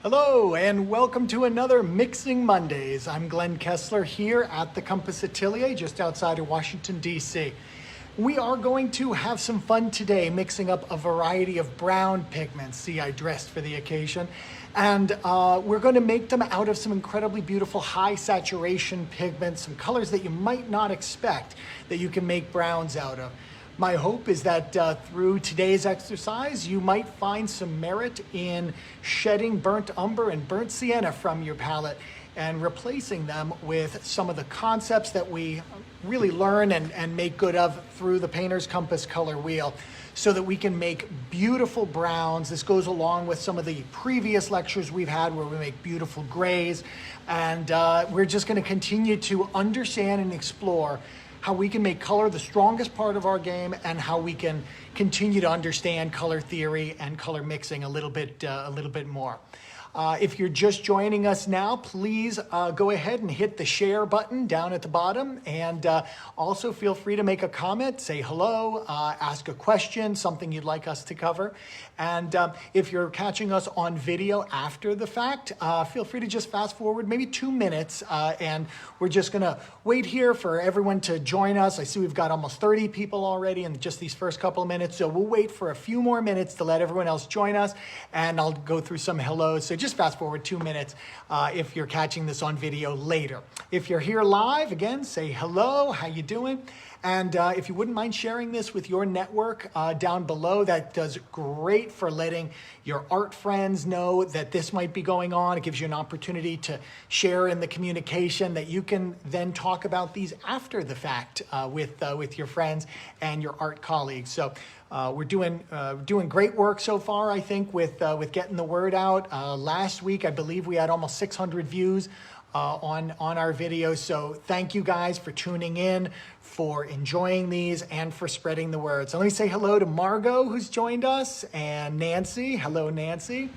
Hello and welcome to another Mixing Mondays. I'm Glenn Kessler here at the Compass Atelier just outside of Washington, D.C. We are going to have some fun today mixing up a variety of brown pigments. See, I dressed for the occasion. And we're going to make them out of some incredibly beautiful high saturation pigments, some colors that you might not expect that you can make browns out of. My hope is that through today's exercise, you might find some merit in shedding burnt umber and burnt sienna from your palette and replacing them with some of the concepts that we really learn and make good of through the Painter's Compass color wheel so that we can make beautiful browns. This goes along with some of the previous lectures we've had where we make beautiful grays. And we're just going to continue to understand and explore how we can make color the strongest part of our game and how we can continue to understand color theory and color mixing a little bit more. If you're just joining us now, please go ahead and hit the share button down at the bottom, and also feel free to make a comment, say hello, ask a question, something you'd like us to cover. And if you're catching us on video after the fact, feel free to just fast forward maybe 2 minutes, and we're just gonna wait here for everyone to join us. I see we've got almost 30 people already in just these first couple of minutes, so we'll wait for a few more minutes to let everyone else join us, and I'll go through some hellos. So just fast forward 2 minutes if you're catching this on video later. If you're here live, again, say hello, how you doing? And if you wouldn't mind sharing this with your network down below, that does great for letting your art friends know that this might be going on. It gives you an opportunity to share in the communication that you can then talk about these after the fact with your friends and your art colleagues. So we're doing great work so far, I think, with getting the word out. Last week, I believe we had almost 600 views on our videos. So thank you guys for tuning in, for enjoying these, and for spreading the word. So let me say hello to Margot, who's joined us, and Nancy. Hello, Nancy.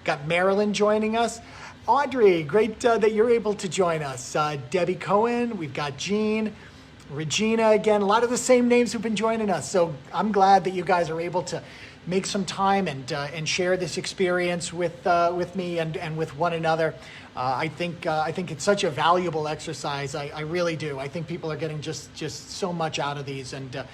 Got Marilyn joining us. Audrey, great that you're able to join us. Debbie Cohen, we've got Jean. Regina, again, a lot of the same names who've been joining us. So I'm glad that you guys are able to make some time and share this experience with me and with one another. I think it's such a valuable exercise. I really do. I think people are getting just so much out of these, and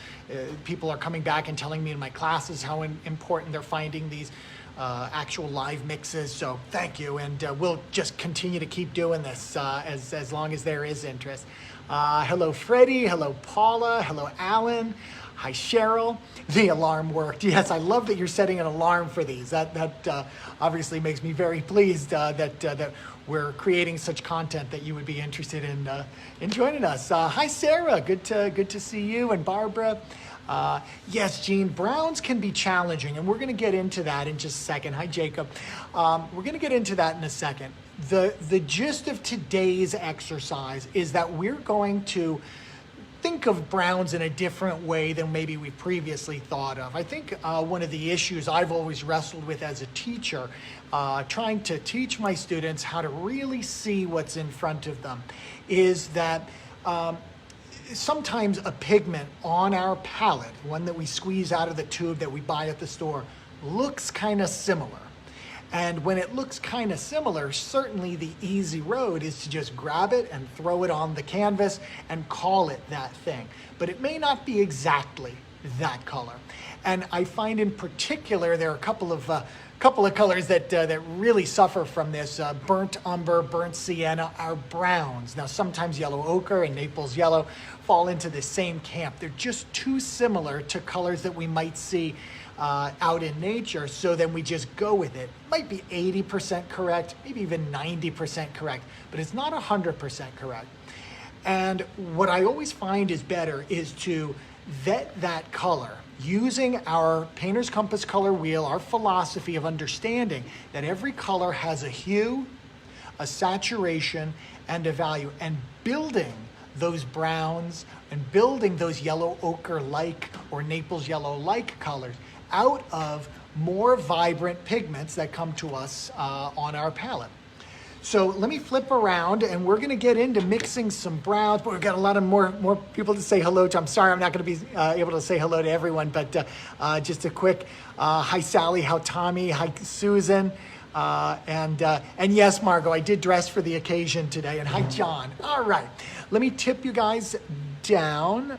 people are coming back and telling me in my classes how important they're finding these actual live mixes. So thank you, and we'll just continue to keep doing this as long as there is interest. Hello, Freddie. Hello, Paula. Hello, Alan. Hi, Cheryl. The alarm worked. Yes, I love that you're setting an alarm for these. That obviously makes me very pleased that we're creating such content that you would be interested in joining us. Hi, Sarah. Good to see you, and Barbara. Yes, Jean, browns can be challenging, and we're going to get into that in just a second. Hi, Jacob. We're going to get into that in a second. The gist of today's exercise is that we're going to think of browns in a different way than maybe we previously thought of. I think one of the issues I've always wrestled with as a teacher, trying to teach my students how to really see what's in front of them, is that sometimes a pigment on our palette, one that we squeeze out of the tube that we buy at the store, looks kind of similar. And when it looks kind of similar, certainly the easy road is to just grab it and throw it on the canvas and call it that thing. But it may not be exactly that color. And I find in particular there are a couple of colors that really suffer from this. Burnt umber, burnt sienna are browns. Now sometimes yellow ochre and Naples yellow fall into the same camp. They're just too similar to colors that we might see out in nature, so then we just go with it. Might be 80% correct, maybe even 90% correct, but it's not 100% correct. And what I always find is better is to vet that color using our Painter's Compass color wheel, our philosophy of understanding that every color has a hue, a saturation, and a value, and building those browns and building those yellow ochre-like or Naples yellow-like colors out of more vibrant pigments that come to us on our palette. So let me flip around and we're gonna get into mixing some browns, but we've got a lot of more people to say hello to. I'm sorry I'm not gonna be able to say hello to everyone, but just a quick hi Sally, hi Tommy, hi Susan, and yes Margot, I did dress for the occasion today, and hi John. All right, let me tip you guys down.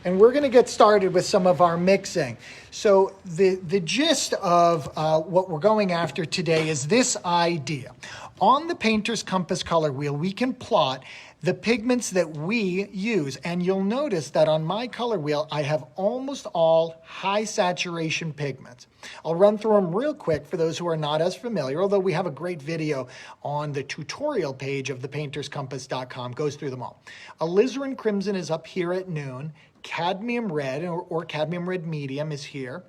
And we're going to get started with some of our mixing. So the gist of what we're going after today is this idea. On the Painter's Compass color wheel, we can plot the pigments that we use. And you'll notice that on my color wheel, I have almost all high saturation pigments. I'll run through them real quick for those who are not as familiar, although we have a great video on the tutorial page of thepainterscompass.com, goes through them all. Alizarin Crimson is up here at noon. Cadmium Red or Cadmium Red Medium is here.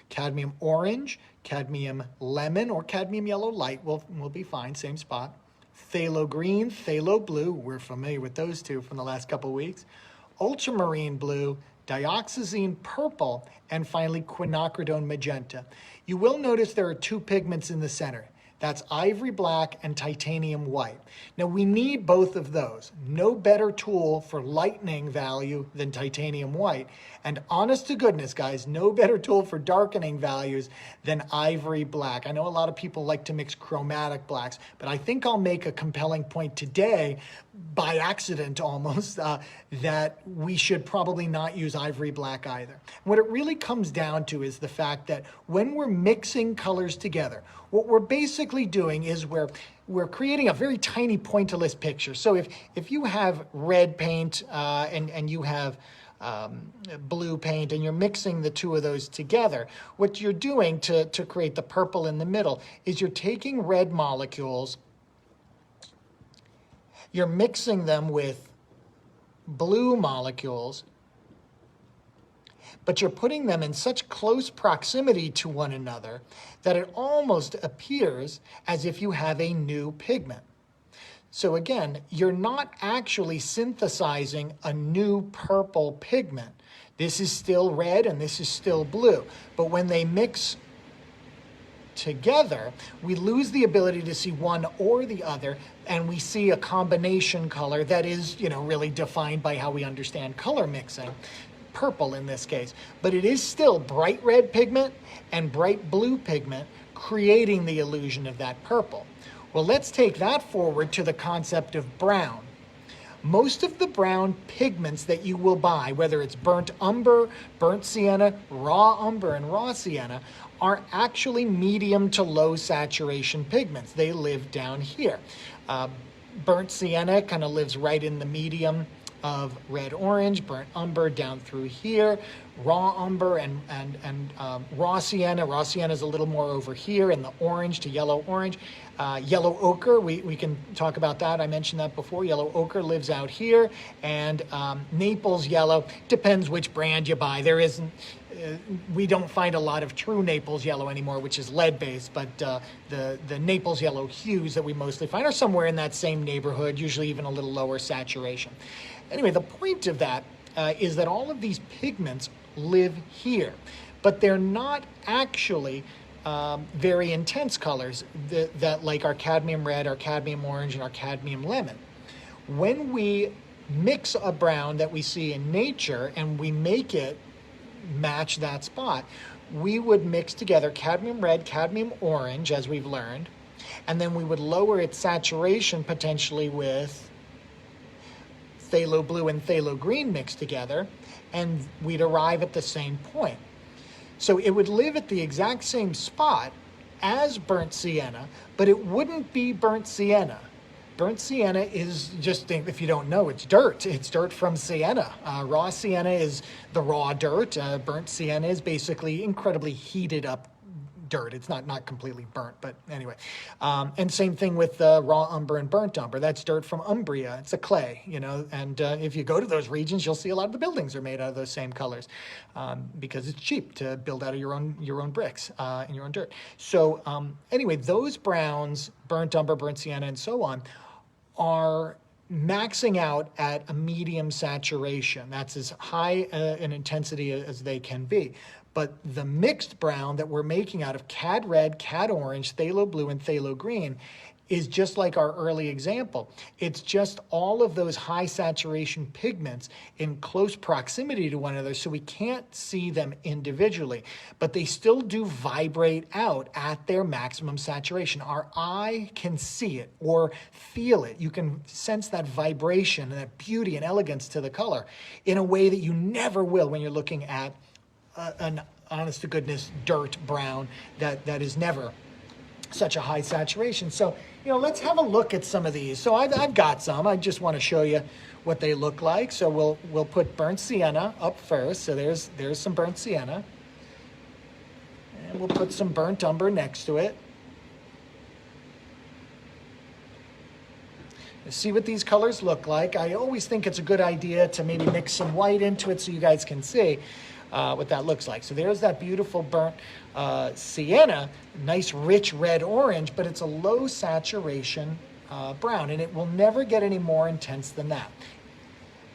Cadmium Orange, Cadmium Lemon, or Cadmium Yellow Light will be fine, same spot. Phthalo Green, Phthalo Blue, we're familiar with those two from the last couple of weeks. Ultramarine Blue, Dioxazine Purple, and finally Quinacridone Magenta. You will notice there are two pigments in the center. That's Ivory Black and Titanium White. Now we need both of those. No better tool for lightening value than Titanium White. And honest to goodness, guys, no better tool for darkening values than Ivory Black. I know a lot of people like to mix chromatic blacks, but I think I'll make a compelling point today, by accident almost, that we should probably not use Ivory Black either. What it really comes down to is the fact that when we're mixing colors together, what we're basically doing is we're creating a very tiny pointillist picture. So if you have red paint and you have blue paint and you're mixing the two of those together, what you're doing to create the purple in the middle is you're taking red molecules, you're mixing them with blue molecules, but you're putting them in such close proximity to one another that it almost appears as if you have a new pigment. So again, you're not actually synthesizing a new purple pigment. This is still red and this is still blue. But when they mix together, we lose the ability to see one or the other, and we see a combination color that is, really defined by how we understand color mixing. Purple in this case, but it is still bright red pigment and bright blue pigment creating the illusion of that purple. Well, let's take that forward to the concept of brown. Most of the brown pigments that you will buy, whether it's burnt umber, burnt sienna, raw umber, and raw sienna, are actually medium to low saturation pigments. They live down here. Burnt sienna kind of lives right in the medium of red-orange, burnt umber down through here, raw umber and raw sienna. Raw sienna is a little more over here in the orange to yellow-orange. Yellow ochre, we can talk about that. I mentioned that before. Yellow ochre lives out here. And Naples yellow, depends which brand you buy. There isn't, we don't find a lot of true Naples yellow anymore, which is lead-based, but the Naples yellow hues that we mostly find are somewhere in that same neighborhood, usually even a little lower saturation. Anyway, the point of that is that all of these pigments live here, but they're not actually very intense colors that like our cadmium red, our cadmium orange, and our cadmium lemon. When we mix a brown that we see in nature and we make it match that spot, we would mix together cadmium red, cadmium orange, as we've learned, and then we would lower its saturation potentially with phthalo blue and phthalo green mixed together, and we'd arrive at the same point. So it would live at the exact same spot as burnt sienna, but it wouldn't be burnt sienna. Burnt sienna is just, if you don't know, it's dirt. It's dirt from sienna. Raw sienna is the raw dirt. Burnt sienna is basically incredibly heated up dirt. It's not completely burnt, but anyway. And same thing with raw umber and burnt umber. That's dirt from Umbria. It's a clay, and if you go to those regions, you'll see a lot of the buildings are made out of those same colors because it's cheap to build out of your own bricks and your own dirt. So anyway, those browns, burnt umber, burnt sienna, and so on, are maxing out at a medium saturation. That's as high an intensity as they can be. But the mixed brown that we're making out of cad red, cad orange, phthalo blue, and phthalo green is just like our early example. It's just all of those high saturation pigments in close proximity to one another, so we can't see them individually, but they still do vibrate out at their maximum saturation. Our eye can see it or feel it. You can sense that vibration and that beauty and elegance to the color in a way that you never will when you're looking at an honest to goodness dirt brown that is never such a high saturation. So, let's have a look at some of these. So I've got some. I just want to show you what they look like. So we'll put burnt sienna up first. So there's some burnt sienna. And we'll put some burnt umber next to it. See what these colors look like. I always think it's a good idea to maybe mix some white into it so you guys can see what that looks like. So there's that beautiful burnt sienna, nice rich red orange, but it's a low saturation brown, and it will never get any more intense than that.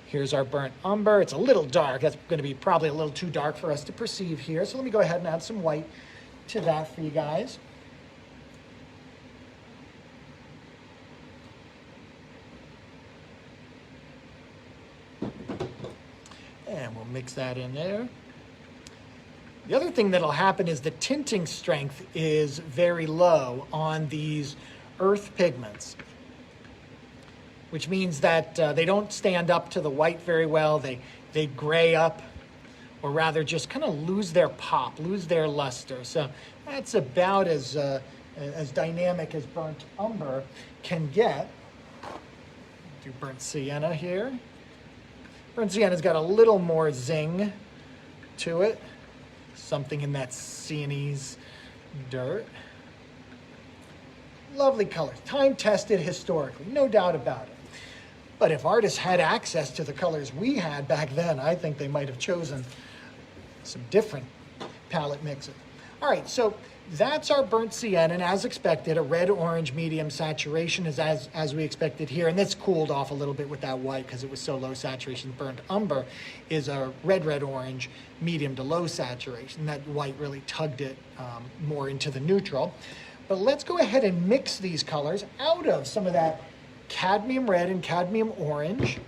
Here's our burnt umber. It's a little dark. That's going to be probably a little too dark for us to perceive here. So let me go ahead and add some white to that for you guys. And we'll mix that in there. The other thing that'll happen is the tinting strength is very low on these earth pigments, which means that they don't stand up to the white very well. They gray up, or rather just kind of lose their pop, lose their luster. So that's about as dynamic as burnt umber can get. Do burnt sienna here. Burnt sienna's got a little more zing to it. Something in that Sienese dirt. Lovely colors, time tested historically, no doubt about it. But if artists had access to the colors we had back then, I think they might have chosen some different palette mixes. All right, so that's our burnt sienna, and as expected, a red-orange medium saturation is as we expected here, and this cooled off a little bit with that white because it was so low saturation. Burnt umber is a red-orange medium to low saturation. That white really tugged it more into the neutral. But let's go ahead and mix these colors out of some of that cadmium red and cadmium orange.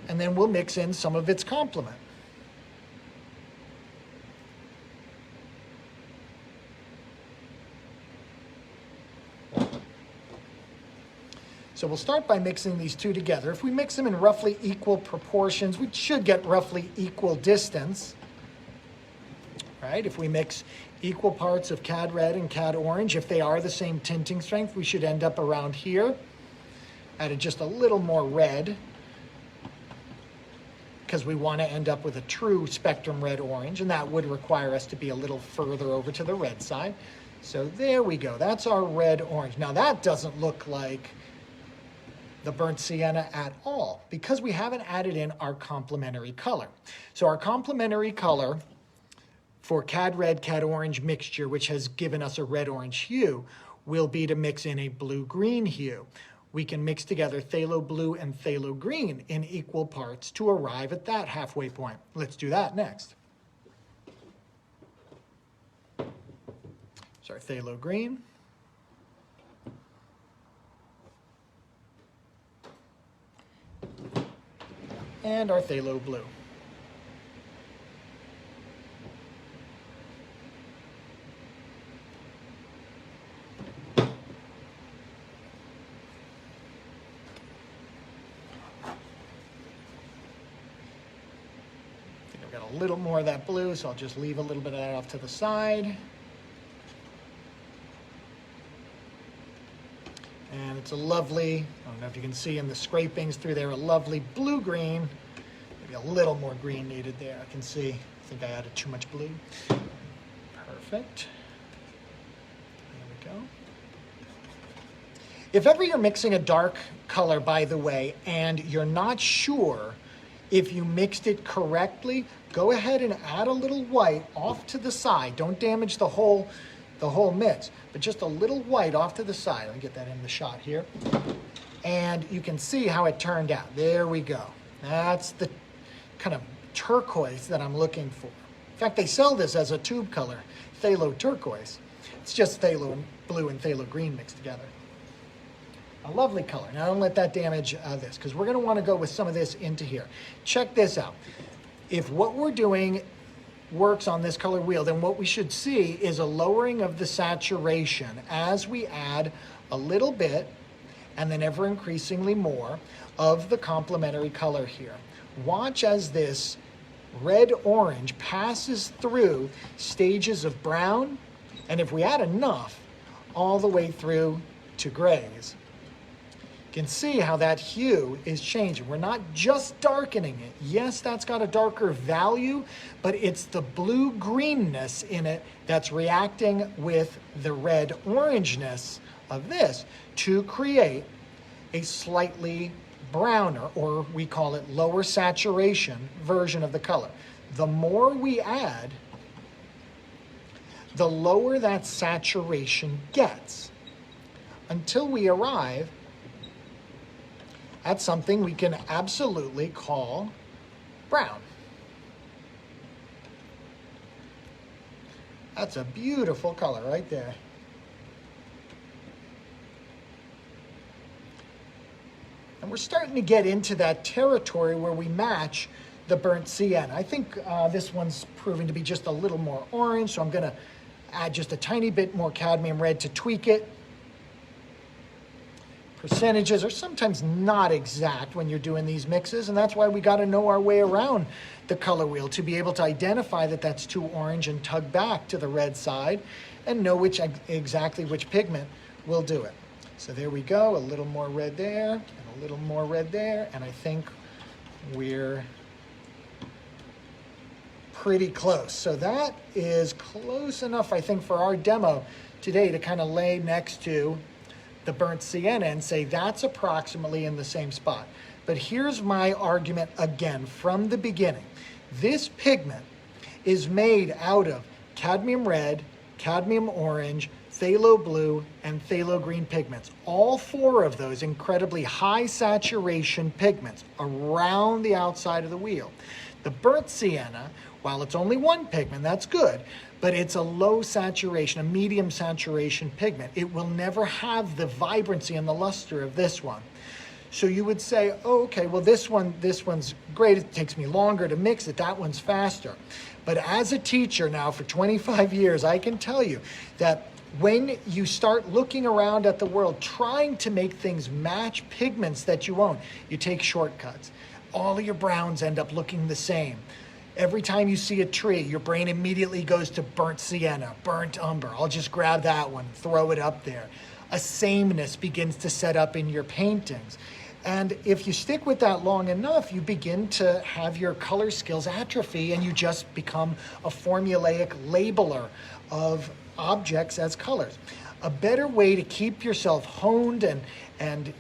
And then we'll mix in some of its complement. So we'll start by mixing these two together. If we mix them in roughly equal proportions, we should get roughly equal distance. Right? If we mix equal parts of cad red and cad orange, if they are the same tinting strength, we should end up around here. Added just a little more red, because we want to end up with a true spectrum red-orange, and that would require us to be a little further over to the red side. So there we go. That's our red-orange. Now that doesn't look like the burnt sienna at all, because we haven't added in our complementary color. So our complementary color for cad red, cad orange mixture, which has given us a red-orange hue, will be to mix in a blue-green hue. We can mix together phthalo blue and phthalo green in equal parts to arrive at that halfway point. Let's do that next. So our phthalo green. And our phthalo blue. A little more of that blue, so I'll just leave a little bit of that off to the side. And it's a lovely, I don't know if you can see in the scrapings through there, a lovely blue-green. Maybe a little more green needed there. I can see, I think I added too much blue. Perfect. There we go. If ever you're mixing a dark color, by the way, and you're not sure if you mixed it correctly, go ahead and add a little white off to the side. Don't damage the whole mix, but just a little white off to the side. Let me get that in the shot here. And you can see how it turned out. There we go. That's the kind of turquoise that I'm looking for. In fact, they sell this as a tube color, phthalo turquoise. It's just phthalo blue and phthalo green mixed together. A lovely color. Now don't let that damage this, because we're going to want to go with some of this into here. Check this out. If what we're doing works on this color wheel, then what we should see is a lowering of the saturation as we add a little bit and then ever increasingly more of the complementary color here. Watch as this red-orange passes through stages of brown, and if we add enough, all the way through to grays. You can see how that hue is changing. We're not just darkening it. Yes, that's got a darker value, but it's the blue-greenness in it that's reacting with the red-orangeness of this to create a slightly browner, or we call it lower saturation version of the color. The more we add, the lower that saturation gets until we arrive at something we can absolutely call brown. That's a beautiful color right there. And we're starting to get into that territory where we match the burnt sienna. I think this one's proving to be just a little more orange, so I'm going to add just a tiny bit more cadmium red to tweak it. Percentages are sometimes not exact when you're doing these mixes, and that's why we got to know our way around the color wheel to be able to identify that that's too orange and tug back to the red side and know exactly which pigment will do it. So there we go, a little more red there, and a little more red there, and I think we're pretty close. So that is close enough, I think, for our demo today to kind of lay next to the burnt sienna and say that's approximately in the same spot. But here's my argument again from the beginning. This pigment is made out of cadmium red, cadmium orange, phthalo blue, and phthalo green pigments. All four of those incredibly high saturation pigments around the outside of the wheel. The burnt sienna, while it's only one pigment, that's good, but it's a low saturation, a medium saturation pigment. It will never have the vibrancy and the luster of this one. So you would say, oh, okay, well this one's great, it takes me longer to mix it, that one's faster. But as a teacher now for 25 years, I can tell you that when you start looking around at the world, trying to make things match pigments that you own, you take shortcuts. All of your browns end up looking the same. Every time you see a tree, your brain immediately goes to burnt sienna, burnt umber. I'll just grab that one, throw it up there. A sameness begins to set up in your paintings. And if you stick with that long enough, you begin to have your color skills atrophy and you just become a formulaic labeler of objects as colors. A better way to keep yourself honed and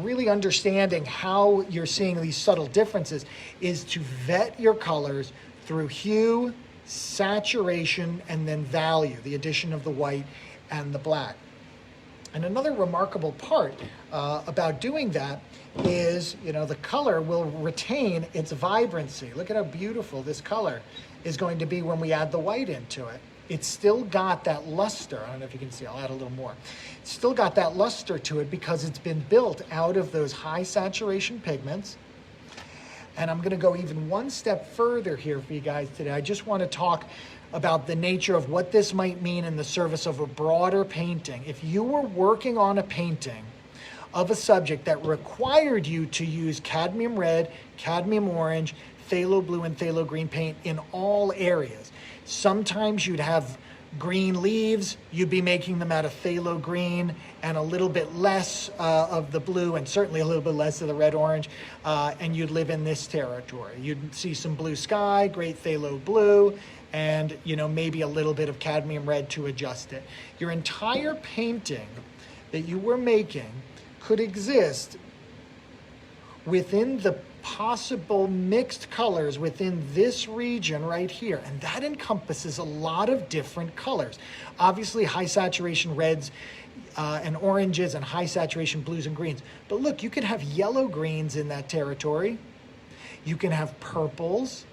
really understanding how you're seeing these subtle differences is to vet your colors through hue, saturation, and then value, the addition of the white and the black. And another remarkable part about doing that is, the color will retain its vibrancy. Look at how beautiful this color is going to be when we add the white into it. It's still got that luster. I don't know if you can see, I'll add a little more. It's still got that luster to it because it's been built out of those high saturation pigments. And I'm gonna go even one step further here for you guys today. I just wanna talk about the nature of what this might mean in the service of a broader painting. If you were working on a painting of a subject that required you to use cadmium red, cadmium orange, phthalo blue, and phthalo green paint in all areas, sometimes you'd have green leaves, you'd be making them out of phthalo green and a little bit less of the blue and certainly a little bit less of the red orange, and you'd live in this territory. You'd see some blue sky, great phthalo blue, and maybe a little bit of cadmium red to adjust it. Your entire painting that you were making could exist within the possible mixed colors within this region right here, and that encompasses a lot of different colors. Obviously, high saturation reds and oranges and high saturation blues and greens. But look, you can have yellow greens in that territory. You can have purples,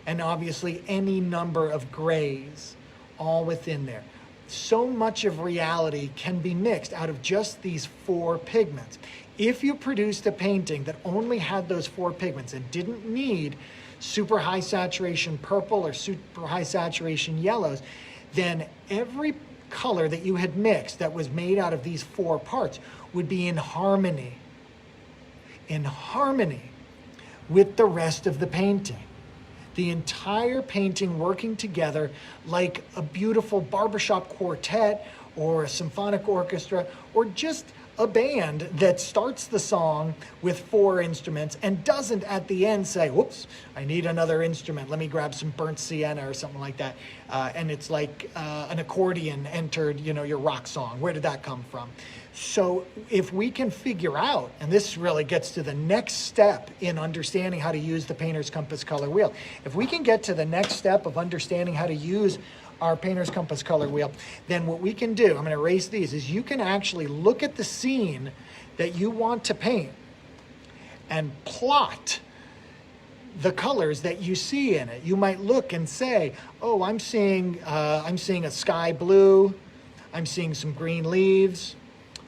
and obviously any number of grays all within there. So much of reality can be mixed out of just these 4 pigments. If you produced a painting that only had those 4 pigments and didn't need super high saturation purple or super high saturation yellows, then every color that you had mixed that was made out of these 4 parts would be in harmony with the rest of the painting. The entire painting working together like a beautiful barbershop quartet or a symphonic orchestra, or just a band that starts the song with 4 instruments and doesn't at the end say, whoops, I need another instrument. Let me grab some burnt sienna or something like that. And it's like an accordion entered, your rock song. Where did that come from? So if we can figure out, and this really gets to the next step in understanding how to use the Painter's Compass color wheel. If we can get to the next step of understanding how to use our Painter's Compass color wheel, then what we can do, I'm going to erase these, is you can actually look at the scene that you want to paint and plot the colors that you see in it. You might look and say, oh, I'm seeing a sky blue, I'm seeing some green leaves,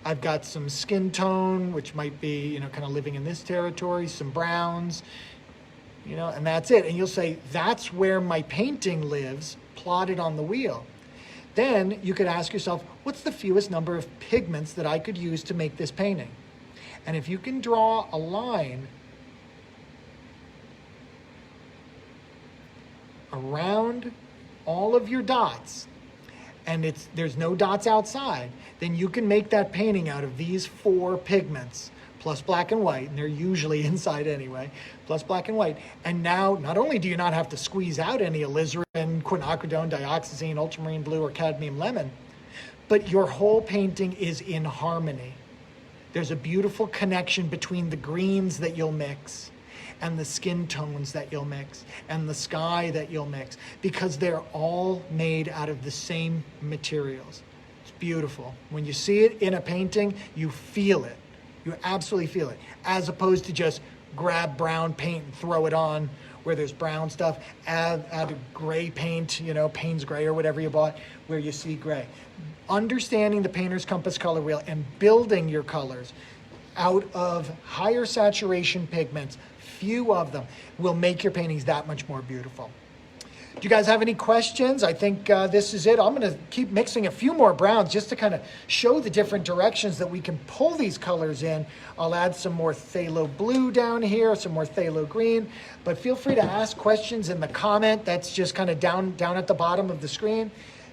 I've got some skin tone, which might be, kind of living in this territory, some browns, and that's it. And you'll say, that's where my painting lives, plotted on the wheel. Then you could ask yourself, what's the fewest number of pigments that I could use to make this painting? And if you can draw a line around all of your dots, and there's no dots outside, then you can make that painting out of these 4 pigments, plus black and white, and they're usually inside anyway, plus black and white. And now, not only do you not have to squeeze out any alizarin, quinacridone, dioxazine, ultramarine blue, or cadmium lemon, but your whole painting is in harmony. There's a beautiful connection between the greens that you'll mix and the skin tones that you'll mix and the sky that you'll mix, because they're all made out of the same materials. It's beautiful. When you see it in a painting, you feel it. You absolutely feel it, as opposed to just grab brown paint and throw it on where there's brown stuff, add a gray paint, Payne's Gray or whatever you bought, where you see gray. Understanding the Painter's Compass color wheel and building your colors out of higher saturation pigments, few of them, will make your paintings that much more beautiful. Do you guys have any questions? I think this is it. I'm going to keep mixing a few more browns just to kind of show the different directions that we can pull these colors in. I'll add some more phthalo blue down here, some more phthalo green, but feel free to ask questions in the comment. That's just kind of down at the bottom of the screen.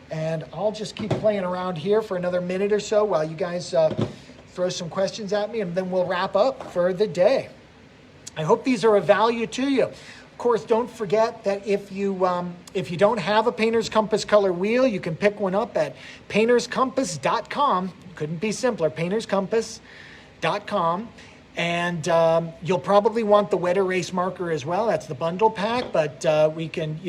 And I'll just keep playing around here for another minute or so while you guys throw some questions at me, and then we'll wrap up for the day. I hope these are of value to you. Of course, don't forget that if you don't have a Painter's Compass color wheel, you can pick one up at painterscompass.com. Couldn't be simpler, painterscompass.com. And you'll probably want the wet erase marker as well. That's the bundle pack, but we can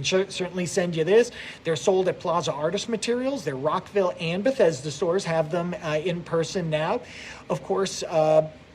certainly send you this. They're sold at Plaza Artist Materials. Their Rockville and Bethesda stores have them in person now. Of course,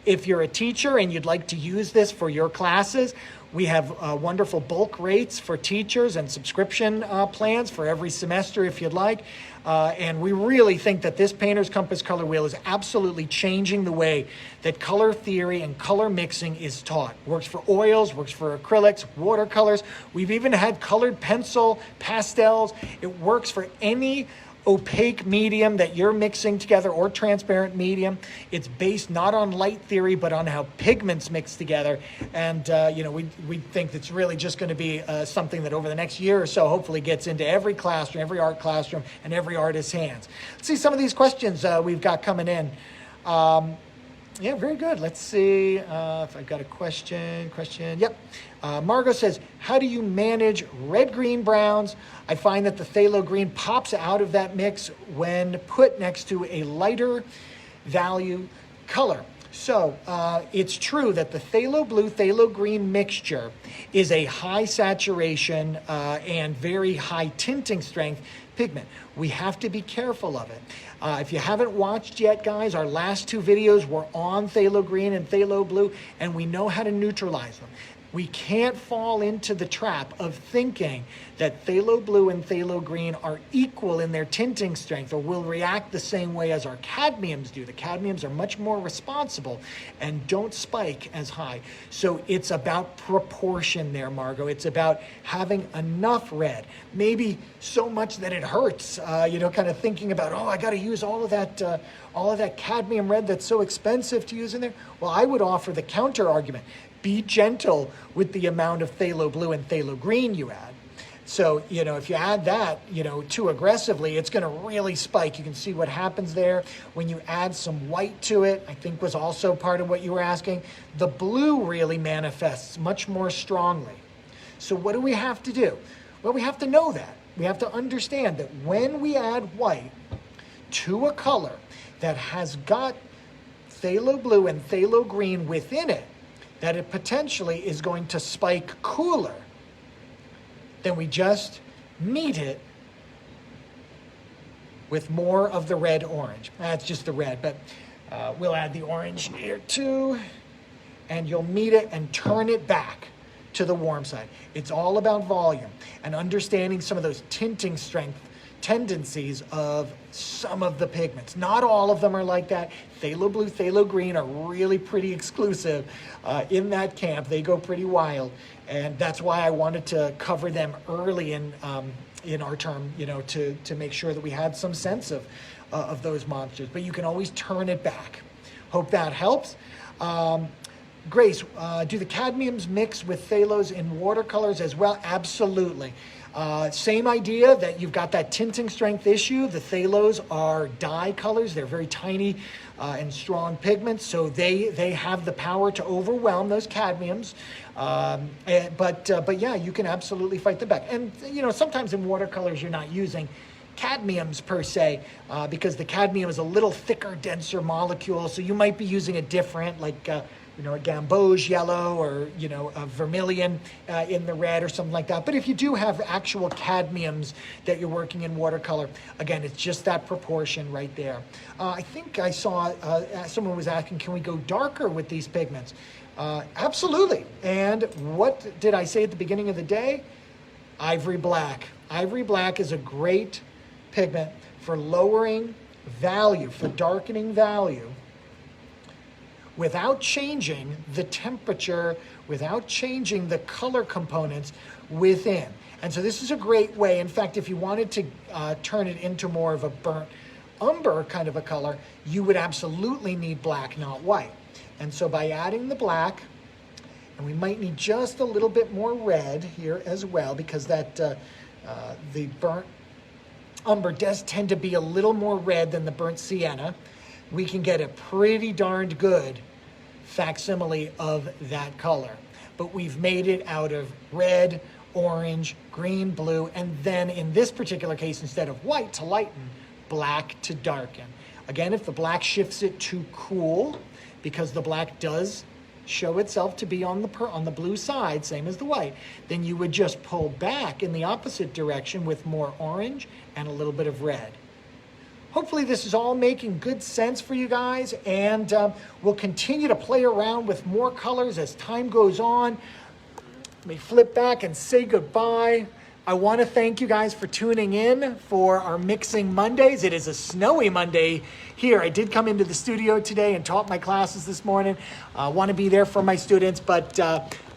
if you're a teacher and you'd like to use this for your classes, we have wonderful bulk rates for teachers and subscription plans for every semester if you'd like. And we really think that this Painter's Compass color wheel is absolutely changing the way that color theory and color mixing is taught. Works for oils, works for acrylics, watercolors. We've even had colored pencil, pastels. It works for any opaque medium that you're mixing together, or transparent medium. It's based not on light theory, but on how pigments mix together. And we think it's really just going to be something that over the next year or so hopefully gets into every classroom, every art classroom, and every artist's hands. Let's see some of these questions we've got coming in. Yeah, very good. Let's see if I've got a question. Yep. Margot says, how do you manage red-green browns? I find that the phthalo green pops out of that mix when put next to a lighter value color. So it's true that the phthalo blue, phthalo green mixture is a high saturation and very high tinting strength pigment. We have to be careful of it. If you haven't watched yet, guys, our last 2 videos were on phthalo green and phthalo blue, and we know how to neutralize them. We can't fall into the trap of thinking that phthalo blue and phthalo green are equal in their tinting strength or will react the same way as our cadmiums do. The cadmiums are much more responsible and don't spike as high. So it's about proportion there, Margot. It's about having enough red, maybe so much that it hurts, kind of thinking about, oh, I got to use all of that cadmium red that's so expensive to use in there. Well, I would offer the counter argument. Be gentle with the amount of phthalo blue and phthalo green you add. So, if you add that, too aggressively, it's going to really spike. You can see what happens there when you add some white to it. I think was also part of what you were asking. The blue really manifests much more strongly. So what do we have to do? Well, we have to know that. We have to understand that when we add white to a color that has got phthalo blue and phthalo green within it, that it potentially is going to spike cooler than we just meet it with more of the red-orange. That's just the red, but we'll add the orange here too, and you'll meet it and turn it back to the warm side. It's all about volume and understanding some of those tinting strength tendencies of some of the pigments. Not all of them are like that. Phthalo blue, phthalo green are really pretty exclusive in that camp. They go pretty wild, and that's why I wanted to cover them early in our term, to make sure that we had some sense of those monsters. But you can always turn it back. Hope that helps. Grace, do the cadmiums mix with phthalos in watercolors as well? Absolutely. Same idea that you've got that tinting strength issue. The phthalos are dye colors. They're very tiny and strong pigments, so they have the power to overwhelm those cadmiums. But yeah, you can absolutely fight them back. And sometimes in watercolors you're not using cadmiums per se, because the cadmium is a little thicker, denser molecule, so you might be using a different, like a gamboge yellow or, a vermilion in the red or something like that. But if you do have actual cadmiums that you're working in watercolor, again, it's just that proportion right there. I think I saw someone was asking, can we go darker with these pigments? Absolutely. And what did I say at the beginning of the day? Ivory black. Ivory black is a great pigment for lowering value, for darkening value, without changing the temperature, without changing the color components within. And so this is a great way. In fact, if you wanted to turn it into more of a burnt umber kind of a color, you would absolutely need black, not white. And so by adding the black, and we might need just a little bit more red here as well, because that the burnt umber does tend to be a little more red than the burnt sienna. We can get a pretty darned good facsimile of that color. But we've made it out of red, orange, green, blue, and then in this particular case, instead of white to lighten, black to darken. Again, if the black shifts it to cool, because the black does show itself to be on the blue side, same as the white, then you would just pull back in the opposite direction with more orange and a little bit of red. Hopefully this is all making good sense for you guys, and we'll continue to play around with more colors as time goes on. Let me flip back and say goodbye. I want to thank you guys for tuning in for our Mixing Mondays. It is a snowy Monday here. I did come into the studio today and taught my classes this morning. I want to be there for my students, but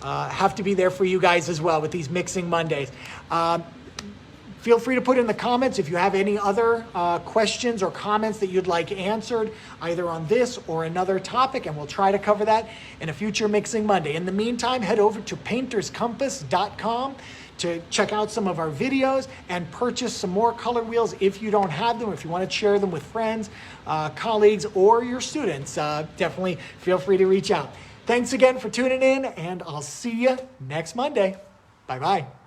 have to be there for you guys as well with these Mixing Mondays. Feel free to put in the comments if you have any other questions or comments that you'd like answered, either on this or another topic, and we'll try to cover that in a future Mixing Monday. In the meantime, head over to painterscompass.com to check out some of our videos and purchase some more color wheels if you don't have them. If you want to share them with friends, colleagues, or your students, definitely feel free to reach out. Thanks again for tuning in, and I'll see you next Monday. Bye-bye.